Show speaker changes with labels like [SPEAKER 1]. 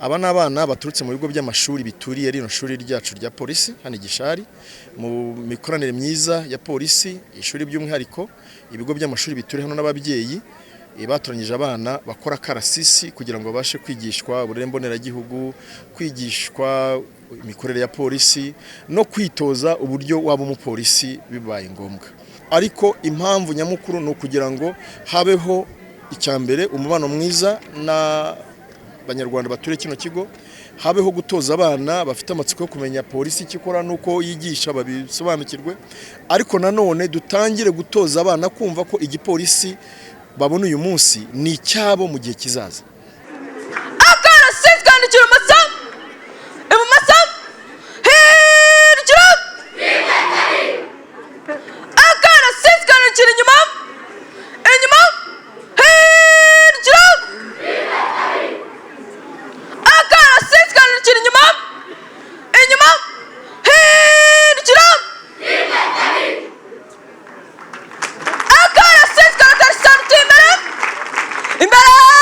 [SPEAKER 1] aba n'abana baturutse mu bigo by'amashuri bituriye rino shuri ryacu rya polisi hano Gishari mu mikoranire myiza ya polisi ishuri by'umwihariko ibigo by'amashuri bituriye hano n'ababyeyi batoranyije abana bakora karasisi kugira ngo babashe kwigishwa uburere mboneragihugu, kwigishwa imikorere ya polisi no kwitoza uburyo waba umupolisi bibaye ngombwa. Ariko impamvu nyamukuru no kugira ngo habeho icyambere umubano mwiza na Banyarwanda baturiye kino kigo, habeho gutoza abana bafite amatsiko yo kumenya polisi ikikora nuko yigisha babisobanukirwe, ariko nanone dutangire gutoza abana kumva ko igipolisi babona uyu munsi ni icyabo mu gihe kizaza.
[SPEAKER 2] Imbere